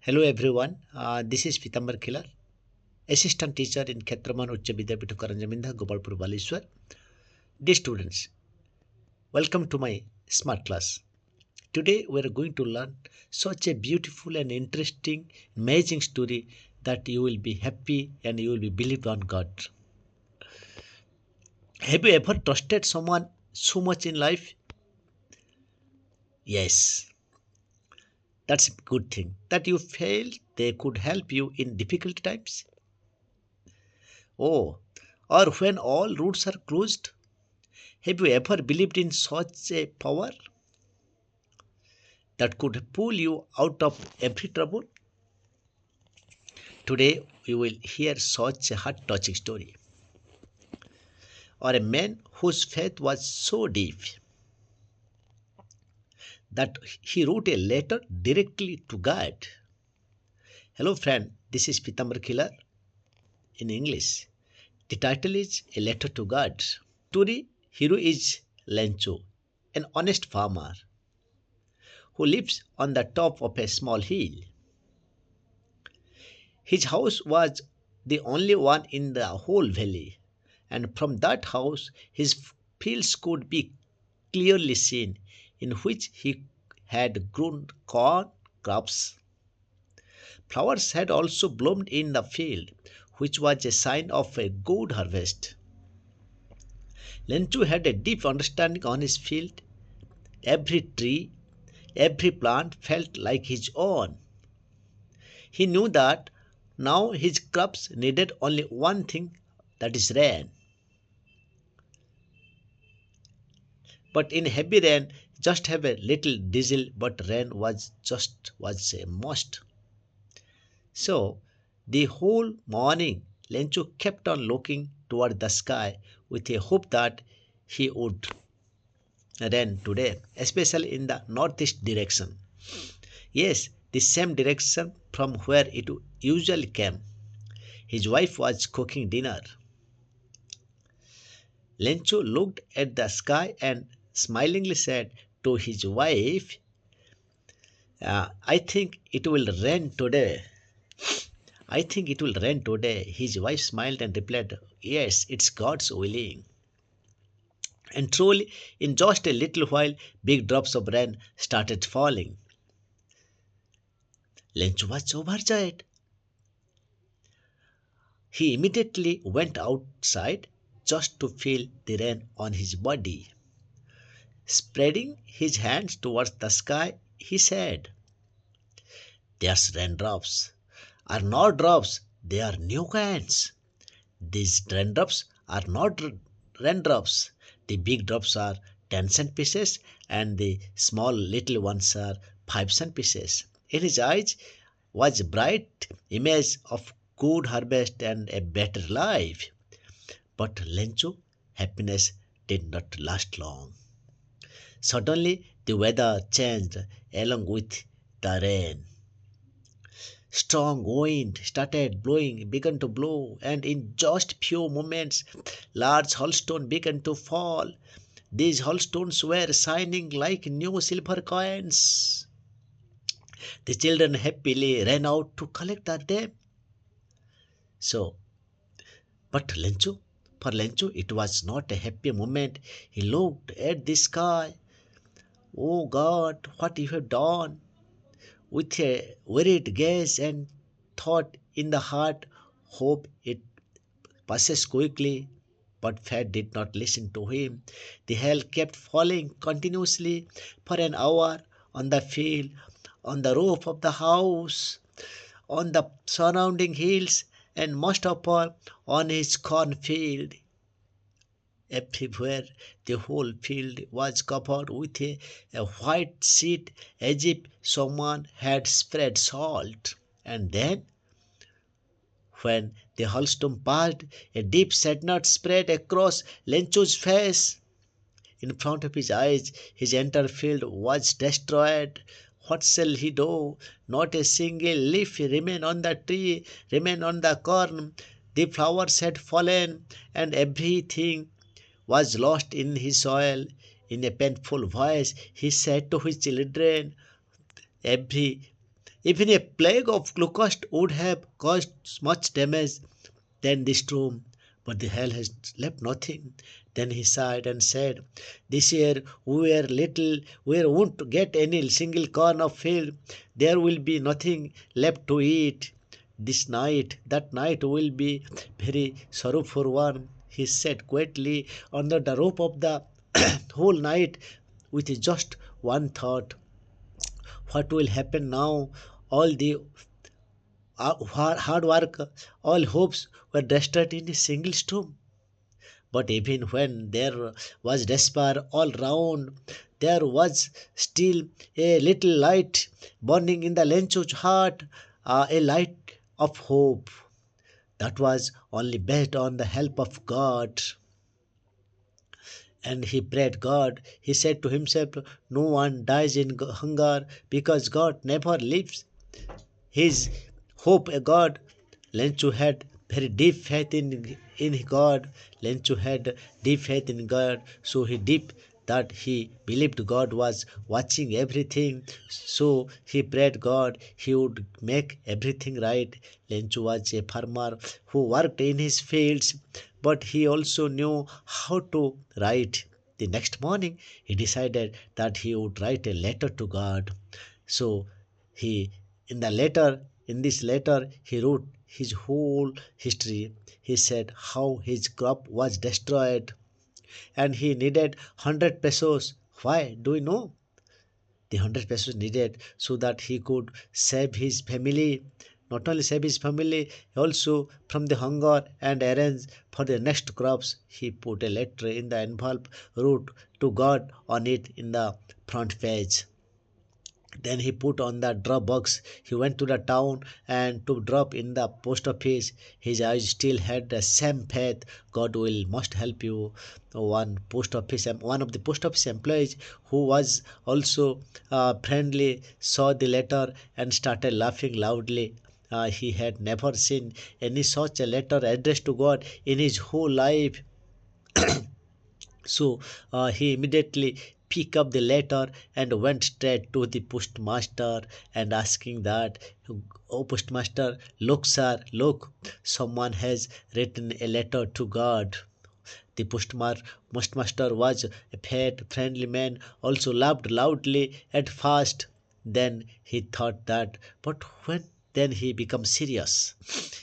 Hello everyone, this is Pitambar Killer, assistant teacher in Khetraman Uccha Vidyapita Karanjaminda, Gopalpur, Baleshwar. Dear students, welcome to my smart class. Today we are going to learn such a beautiful and interesting, amazing story that you will be happy and you will be believed on God. Have you ever trusted someone so much in life? Yes, that's a good thing. That you felt they could help you in difficult times? Oh, or when all roads are closed? Have you ever believed in such a power that could pull you out of every trouble? Today we will hear such a heart touching story. Or a man whose faith was so deep that he wrote a letter directly to God. Hello, friend, this is Pitambar Killer in English. The title is A Letter to God. Story hero is Lencho, an honest farmer who lives on the top of a small hill. His house was the only one in the whole valley, and from that house his fields could be clearly seen, in which he had grown corn crops. Flowers had also bloomed in the field, which was a sign of a good harvest. Lenchu had a deep understanding on his field. Every tree, every plant felt like his own. He knew that now his crops needed only one thing, that is rain. But in heavy rain, just have a little diesel, but rain was a must. So the whole morning Lencho kept on looking toward the sky with a hope that he would rain today, especially in the northeast direction. Yes, the same direction from where it usually came. His wife was cooking dinner. Lencho looked at the sky and smilingly said to his wife, I think it will rain today. I think it will rain today. His wife smiled and replied, yes, it's God's willing. And truly, in just a little while, big drops of rain started falling. Lencho was overjoyed. He immediately went outside just to feel the rain on his body. Spreading his hands towards the sky, he said, there's raindrops. Are not drops, they are new kinds. These raindrops are not raindrops. The big drops are 10 cent pieces and the small little ones are 5 cent pieces. In his eyes was a bright image of good harvest and a better life. But Lencho, happiness did not last long. Suddenly the weather changed along with the rain. Strong wind started blowing, began to blow, and in just few moments, large hailstones began to fall. These hailstones were shining like new silver coins. The children happily ran out to collect them. So, but for Lencho, it was not a happy moment. He looked at the sky. Oh God, what you have done? With a worried gaze and thought in the heart, hope it passes quickly. But Fat did not listen to him. The hail kept falling continuously for an hour on the field, on the roof of the house, on the surrounding hills, and most of all on his cornfield. Everywhere the whole field was covered with a white sheet as if someone had spread salt. And then, when the hailstone passed, a deep sadness spread across Lencho's face. In front of his eyes, his entire field was destroyed. What shall he do? Not a single leaf remained on the tree, remained on the corn. The flowers had fallen, and everything was lost in his soil. In a painful voice, he said to his children, Every Even a plague of locust would have caused much damage than the storm, but the hell has left nothing. Then he sighed and said, "This year we won't get any single corn of field. There will be nothing left to eat. That night will be very sorrowful one," he said quietly under the rope of the whole night with just one thought. What will happen now? All the hard work, all hopes were destroyed in a single storm. But even when there was despair all round, there was still a little light burning in the Lencho's heart, a light of hope that was only based on the help of God. And he prayed God. He said to himself, "No one dies in hunger because God never leaves his hope a God." Lenchu had very deep faith in God. Lenchu had deep faith in God, so he deep that he believed God was watching everything. So he prayed God he would make everything right. Lenchu was a farmer who worked in his fields, but he also knew how to write. The next morning, he decided that he would write a letter to God. So he in this letter he wrote his whole history. He said how his crop was destroyed and he needed 100 pesos. Why? Do you know? The 100 pesos needed so that he could save his family. Not only save his family, also from the hunger and arrange for the next crops. He put a letter in the envelope, wrote to God on it in the front page. Then he put on the drop box. He went to the town and to drop in the post office. His eyes still had the same faith. God will must help you. One of the post office employees who was also friendly saw the letter and started laughing loudly. He had never seen any such a letter addressed to God in his whole life. So he immediately picked up the letter and went straight to the postmaster and asking that, "Oh, postmaster, look, sir, look, someone has written a letter to God." The postmaster was a fat, friendly man, also laughed loudly at first. Then he thought that, but when then he became serious.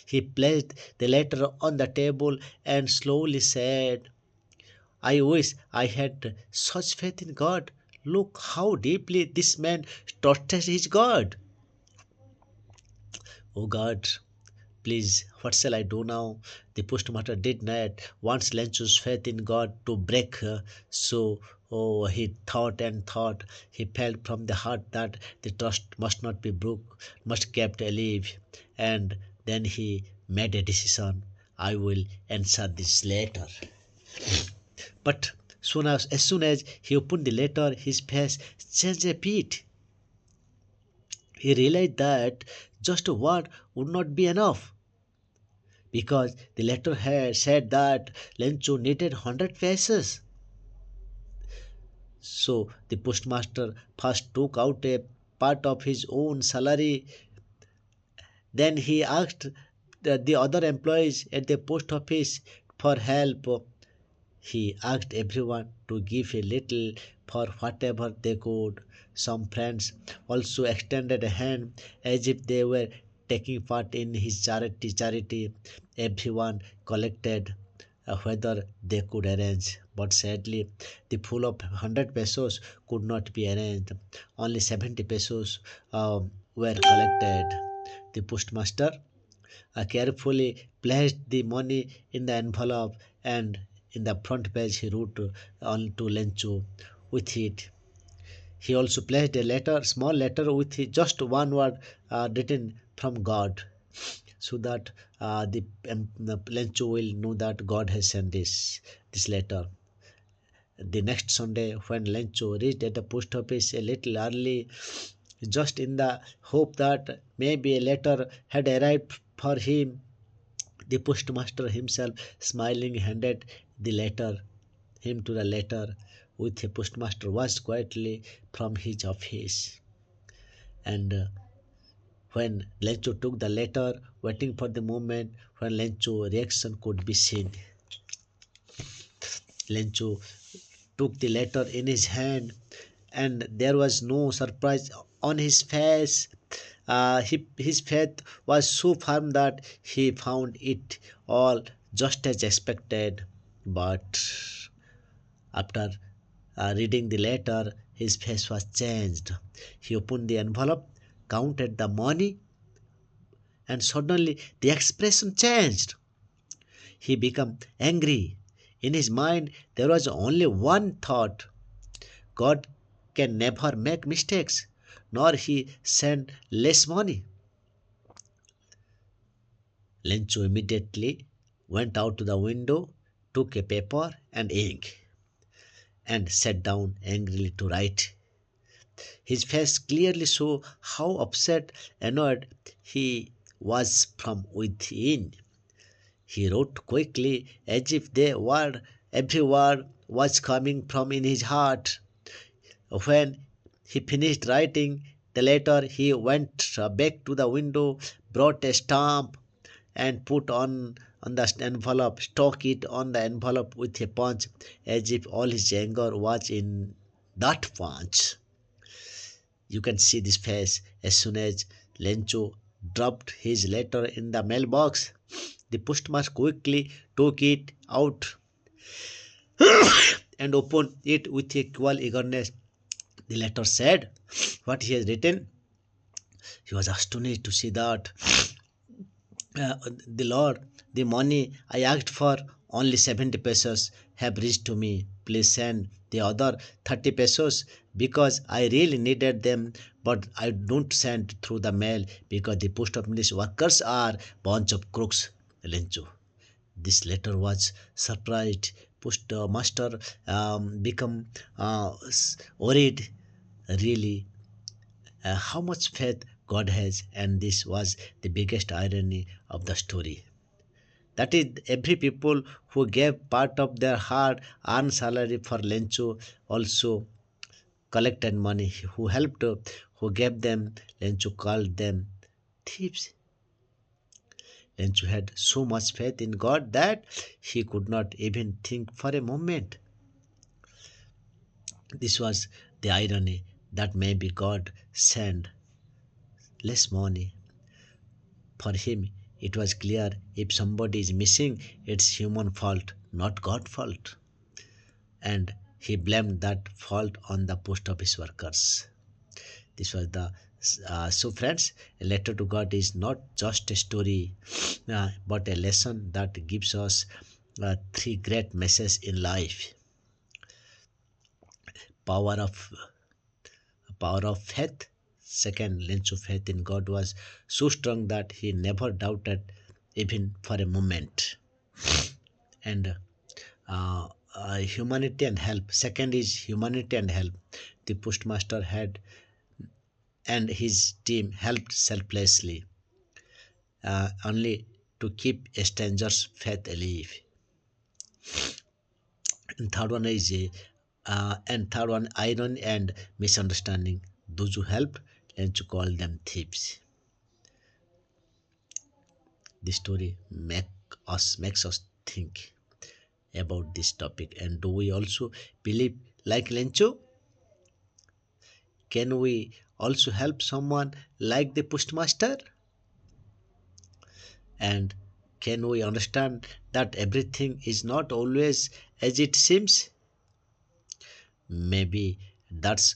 He placed the letter on the table and slowly said, "I wish I had such faith in God. Look how deeply this man trusted his God. Oh God, please, what shall I do now?" The postmaster did not want Lencho's faith in God to break. So, oh, he thought and thought. He felt from the heart that the trust must not be broke, must kept alive. And then he made a decision. "I will answer this later." But as soon as he opened the letter, his face changed a bit. He realized that just a word would not be enough because the letter had said that Lencho needed 100 pesos. So the postmaster first took out a part of his own salary. Then he asked the other employees at the post office for help. He asked everyone to give a little for whatever they could. Some friends also extended a hand as if they were taking part in his charity. Everyone collected whether they could arrange. But sadly, the full of 100 pesos could not be arranged. Only 70 pesos were collected. The postmaster carefully placed the money in the envelope and in the front page he wrote on to Lencho with it. He also placed a small letter with just one word written from God, so that the Lencho will know that God has sent this letter. The next Sunday, when Lencho reached at the post office a little early, just in the hope that maybe a letter had arrived for him, the postmaster himself, smiling, handed the letter him to the letter with the postmaster was quietly from his office. And When Lencho took the letter, waiting for the moment when Lencho's reaction could be seen. Lencho took the letter in his hand, and there was no surprise on his face. His faith was so firm that he found it all just as expected. But after reading the letter, his face was changed. He opened the envelope, counted the money, and suddenly the expression changed. He became angry. In his mind, there was only one thought: God can never make mistakes, nor he send less money. Lencho immediately went out to the window, took a paper and ink, and sat down angrily to write. His face clearly showed how upset, annoyed he was from within. He wrote quickly, as if every word was coming from in his heart. When he finished writing the letter, he went back to the window, brought a stamp, and put on the envelope, stuck it on the envelope with a punch, as if all his anger was in that punch. You can see this face as soon as Lencho dropped his letter in the mailbox. The postmaster quickly took it out and opened it with equal eagerness. The letter said what he has written. He was astonished to see that the Lord, the money I asked for, only 70 pesos, have reached to me. Please send the other 30 pesos because I really needed them, but I don't send through the mail because the post office workers are bunch of crooks. Lencho. This letter was surprised. Postmaster become worried. Really, how much faith God has, and this was the biggest irony of the story. That is, every people who gave part of their hard earned salary for Lencho also collected money. Who helped, who gave them, Lencho called them thieves. Lencho had so much faith in God that he could not even think for a moment. This was the irony, that maybe God sent less money. For him, it was clear, if somebody is missing, it's human fault, not God fault. And he blamed that fault on the post office workers. This was the so friends, a letter to God is not just a story, but a lesson that gives us three great messages in life: power of power of faith. Second, Len's faith in God was so strong that he never doubted even for a moment. And humanity and help. Second is humanity and help. The postmaster had and his team helped selflessly, only to keep a stranger's faith alive. And third one is third one, iron and misunderstanding. Those who help and to call them thieves. This story makes us think about this topic. And do we also believe like Lencho? Can we also help someone like the postmaster? And can we understand that everything is not always as it seems? Maybe that's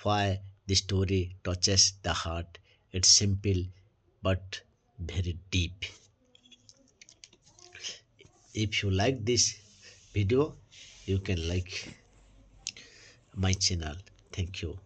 why the story touches the heart. It's simple but very deep. If you like this video, you can like my channel. Thank you.